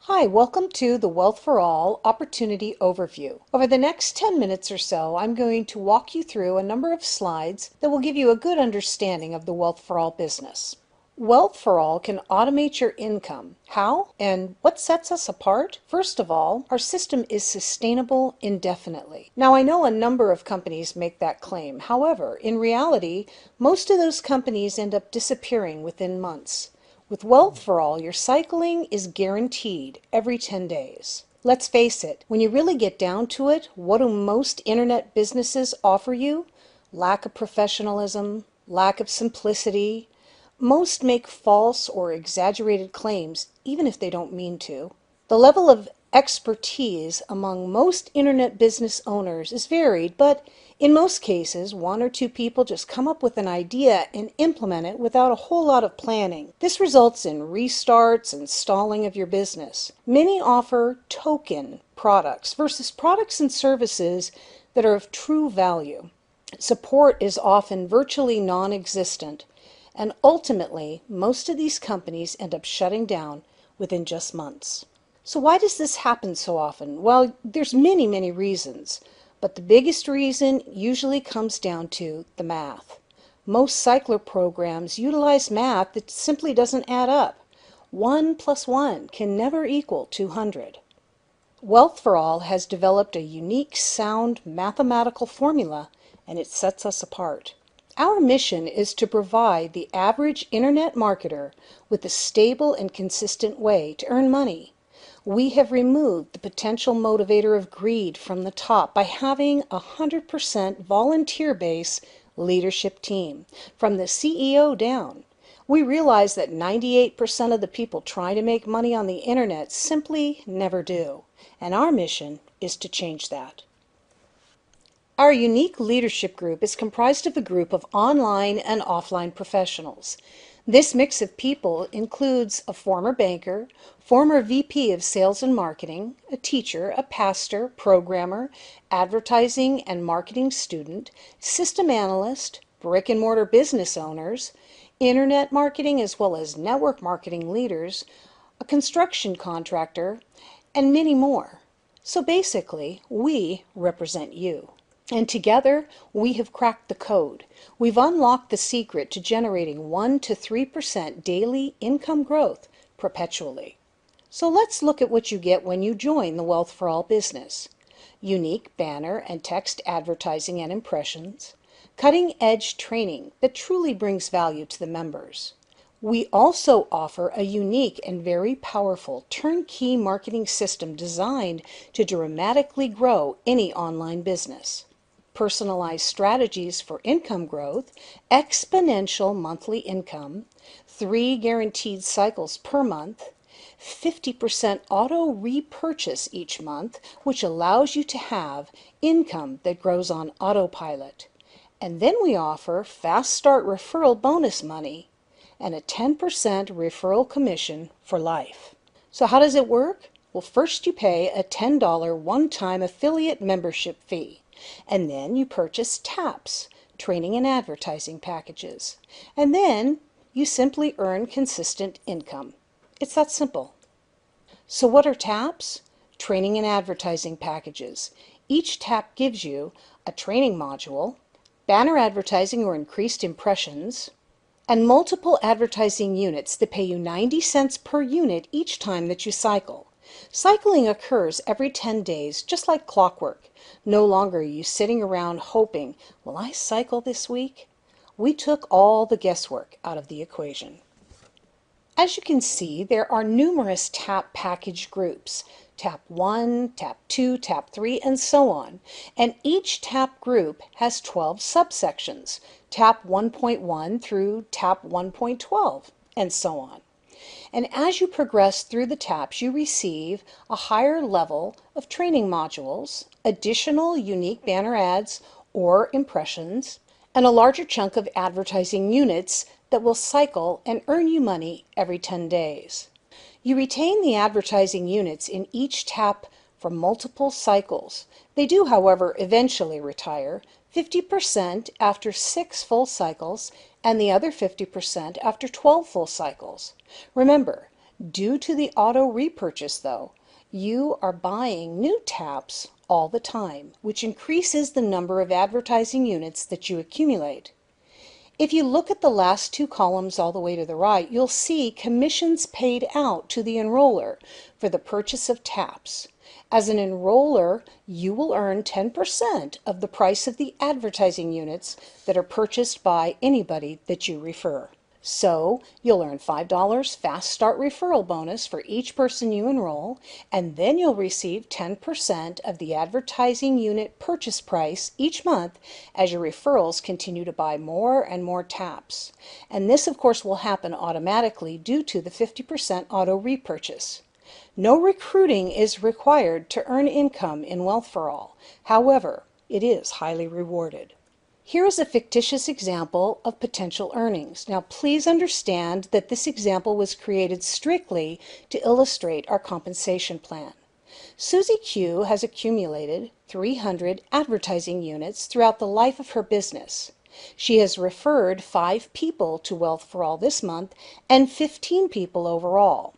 Hi, welcome to the Wealth for All Opportunity Overview. Over the next 10 minutes or so, I'm going to walk you through a number of slides that will give you a good understanding of the Wealth for All business. Wealth for All can automate your income. How and what sets us apart? First of all, our system is sustainable indefinitely. Now, I know a number of companies make that claim. However, in reality, most of those companies end up disappearing within months. With Wealth for All, your cycling is guaranteed every 10 days. Let's face it, when you really get down to it, what do most internet businesses offer you? Lack of professionalism, lack of simplicity. Most make false or exaggerated claims, even if they don't mean to. The level of expertise among most internet business owners is varied, but in most cases, one or two people just come up with an idea and implement it without a whole lot of planning. This results in restarts and stalling of your business. Many offer token products versus products and services that are of true value. Support is often virtually non-existent, and ultimately, most of these companies end up shutting down within just months. So why does this happen so often? Well, there's many reasons, but the biggest reason usually comes down to the math. Most cycler programs utilize math that simply doesn't add up. 1 plus 1 can never equal 200. Wealth for All has developed a unique, sound mathematical formula, and it sets us apart. Our mission is to provide the average internet marketer with a stable and consistent way to earn money. We have removed the potential motivator of greed from the top by having a 100% volunteer-based leadership team, from the CEO down. We realize that 98% of the people trying to make money on the internet simply never do, and our mission is to change that. Our unique leadership group is comprised of a group of online and offline professionals. This mix of people includes a former banker, former VP of Sales and Marketing, a teacher, a pastor, programmer, advertising and marketing student, system analyst, brick and mortar business owners, internet marketing as well as network marketing leaders, a construction contractor, and many more. So basically, we represent you. And together, we have cracked the code. We've unlocked the secret to generating 1 to 3% daily income growth perpetually. So let's look at what you get when you join the Wealth for All business. Unique banner and text advertising and impressions. Cutting-edge training that truly brings value to the members. We also offer a unique and very powerful turnkey marketing system designed to dramatically grow any online business. Personalized strategies for income growth, exponential monthly income, 3 guaranteed cycles per month, 50% auto repurchase each month, which allows you to have income that grows on autopilot. And then we offer fast start referral bonus money and a 10% referral commission for life. So how does it work? Well, first you pay a $10 one-time affiliate membership fee. And then you purchase TAPs, training and advertising packages. And then you simply earn consistent income. It's that simple. So what are TAPs? Training and advertising packages. Each TAP gives you a training module, banner advertising or increased impressions, and multiple advertising units that pay you 90 cents per unit each time that you cycle. Cycling occurs every 10 days, just like clockwork. No longer are you sitting around hoping, will I cycle this week? We took all the guesswork out of the equation. As you can see, there are numerous TAP package groups. TAP 1, TAP 2, TAP 3, and so on. And each TAP group has 12 subsections, TAP 1.1 through TAP 1.12, and so on. And as you progress through the TAPs, you receive a higher level of training modules, additional unique banner ads or impressions, and a larger chunk of advertising units that will cycle and earn you money every 10 days. You retain the advertising units in each TAP for multiple cycles. They do, however, eventually retire, 50% after 6 full cycles and the other 50% after 12 full cycles. Remember, Due to the auto repurchase, though, you are buying new taps all the time, which increases the number of advertising units that you accumulate. If you look at the last two columns all the way to the right, you'll see commissions paid out to the enroller for the purchase of taps. As an enroller, you will earn 10% of the price of the advertising units that are purchased by anybody that you refer. So you'll earn $5 Fast Start referral bonus for each person you enroll, and then you'll receive 10% of the advertising unit purchase price each month as your referrals continue to buy more and more taps. And this, of course, will happen automatically due to the 50% auto repurchase. No recruiting is required to earn income in Wealth for All. However, it is highly rewarded. Here is a fictitious example of potential earnings. Now, please understand that this example was created strictly to illustrate our compensation plan. Susie Q has accumulated 300 advertising units throughout the life of her business. She has referred 5 people to Wealth for All this month and 15 people overall.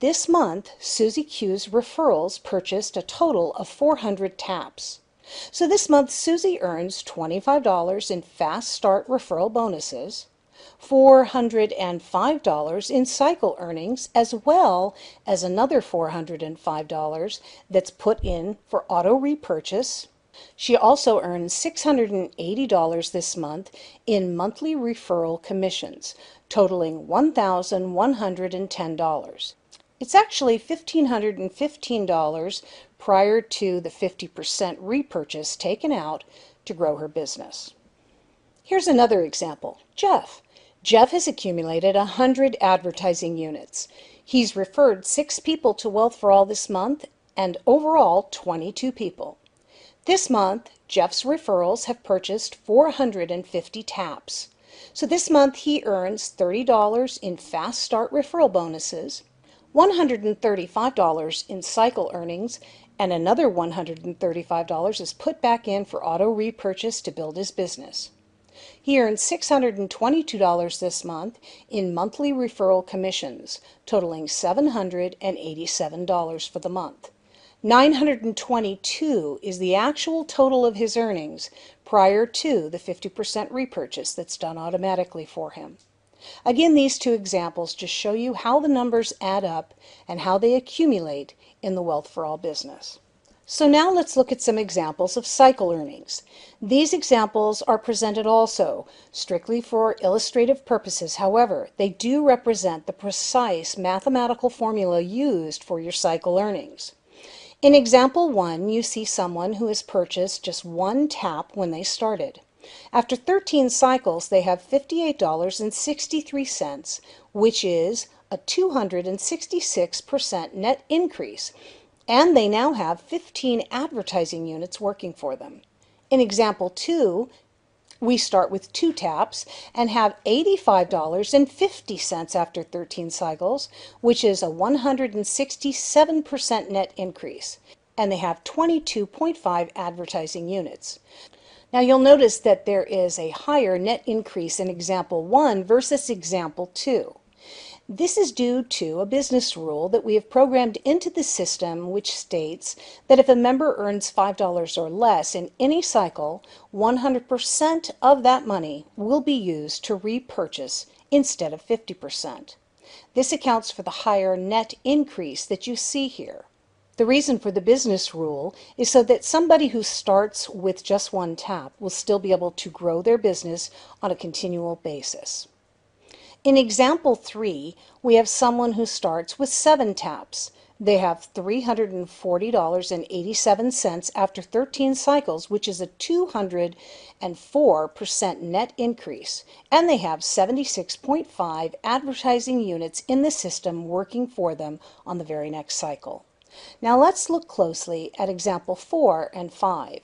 This month, Susie Q's referrals purchased a total of 400 taps. So this month, Susie earns $25 in Fast Start referral bonuses, $405 in cycle earnings, as well as another $405 that's put in for auto repurchase. She also earns $680 this month in monthly referral commissions, totaling $1,110. It's actually $1,515 prior to the 50% repurchase taken out to grow her business. Here's another example. Jeff. Jeff has accumulated 100 advertising units. He's referred 6 people to Wealth for All this month and overall 22 people. This month, Jeff's referrals have purchased 450 taps. So this month he earns $30 in Fast Start referral bonuses, $135 in cycle earnings, and another $135 is put back in for auto repurchase to build his business. He earned $622 this month in monthly referral commissions, totaling $787 for the month. $922 is the actual total of his earnings prior to the 50% repurchase that's done automatically for him. Again, these two examples just show you how the numbers add up and how they accumulate in the Wealth for All business. So now let's look at some examples of cycle earnings. These examples are presented also strictly for illustrative purposes. However, they do represent the precise mathematical formula used for your cycle earnings. In example 1, you see someone who has purchased just 1 tap when they started. After 13 cycles, they have $58.63, which is a 266% net increase, and they now have 15 advertising units working for them. In example 2, we start with 2 taps and have $85.50 after 13 cycles, which is a 167% net increase, and they have 22.5 advertising units. Now you'll notice that there is a higher net increase in example 1 versus example 2. This is due to a business rule that we have programmed into the system, which states that if a member earns $5 or less in any cycle, 100% of that money will be used to repurchase instead of 50%. This accounts for the higher net increase that you see here. The reason for the business rule is so that somebody who starts with just 1 tap will still be able to grow their business on a continual basis. In example 3, we have someone who starts with 7 taps. They have $340.87 after 13 cycles, which is a 204% net increase, and they have 76.5 advertising units in the system working for them on the very next cycle. Now let's look closely at example 4 and 5.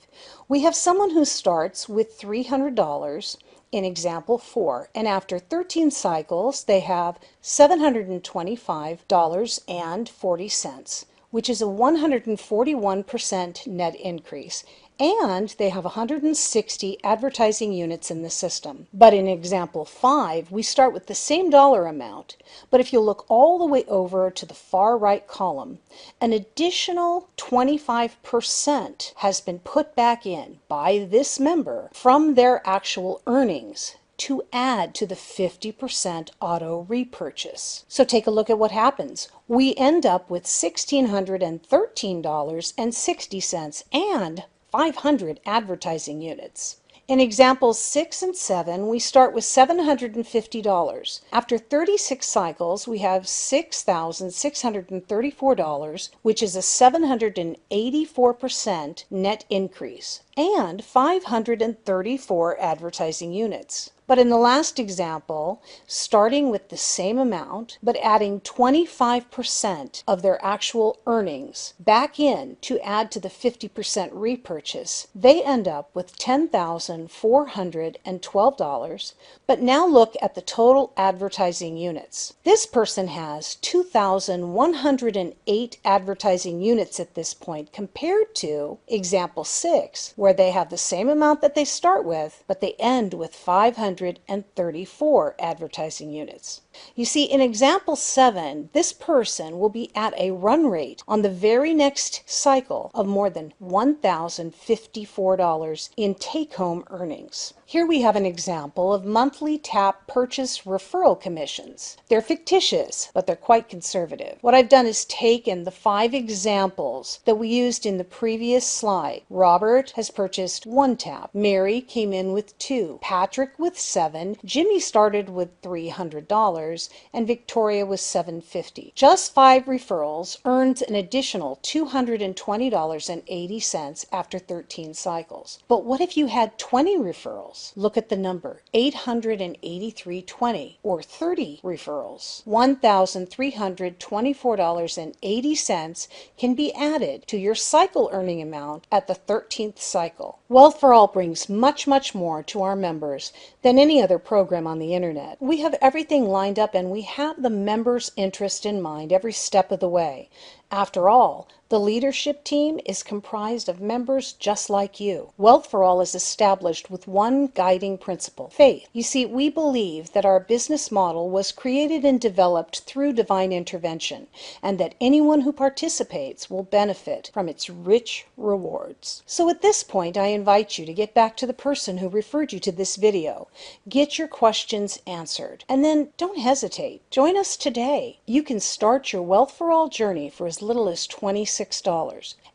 We have someone who starts with $300 in example 4, and after 13 cycles they have $725.40, which is a 141% net increase, and they have 160 advertising units in the system. But in example 5, we start with the same dollar amount, but if you look all the way over to the far right column, an additional 25% has been put back in by this member from their actual earnings to add to the 50% auto repurchase. So take a look at what happens. We end up with $1,613.60 and 500 advertising units. In examples 6 and 7, we start with $750. After 36 cycles, we have $6,634, which is a 784% net increase, and 534 advertising units. But in the last example, starting with the same amount, but adding 25% of their actual earnings back in to add to the 50% repurchase, they end up with $10,412. But now look at the total advertising units. This person has 2,108 advertising units at this point, compared to example 6, where they have the same amount that they start with, but they end with 534 advertising units. You see, in example 7, this person will be at a run rate on the very next cycle of more than $1,054 in take-home earnings. Here we have an example of monthly TAP purchase referral commissions. They're fictitious, but they're quite conservative. What I've done is taken the 5 examples that we used in the previous slide. Robert has purchased 1 TAP. Mary came in with 2. Patrick with 7. Jimmy started with $300. And Victoria was $750. Just 5 referrals earned an additional $220.80 after 13 cycles. But what if you had 20 referrals? Look at the number, 883.20, or 30 referrals. $1,324.80 can be added to your cycle earning amount at the 13th cycle. Wealth for All brings much, much more to our members than any other program on the internet. We have everything lined up and we have the members' interest in mind every step of the way. After all, the leadership team is comprised of members just like you. Wealth for All is established with one guiding principle, faith. You see, we believe that our business model was created and developed through divine intervention, and that anyone who participates will benefit from its rich rewards. So at this point, I invite you to get back to the person who referred you to this video. Get your questions answered, and then don't hesitate. Join us today. You can start your Wealth for All journey for as little as $26,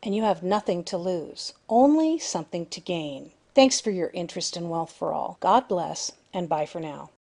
and you have nothing to lose, only something to gain. Thanks for your interest in Wealth for All. God bless, and bye for now.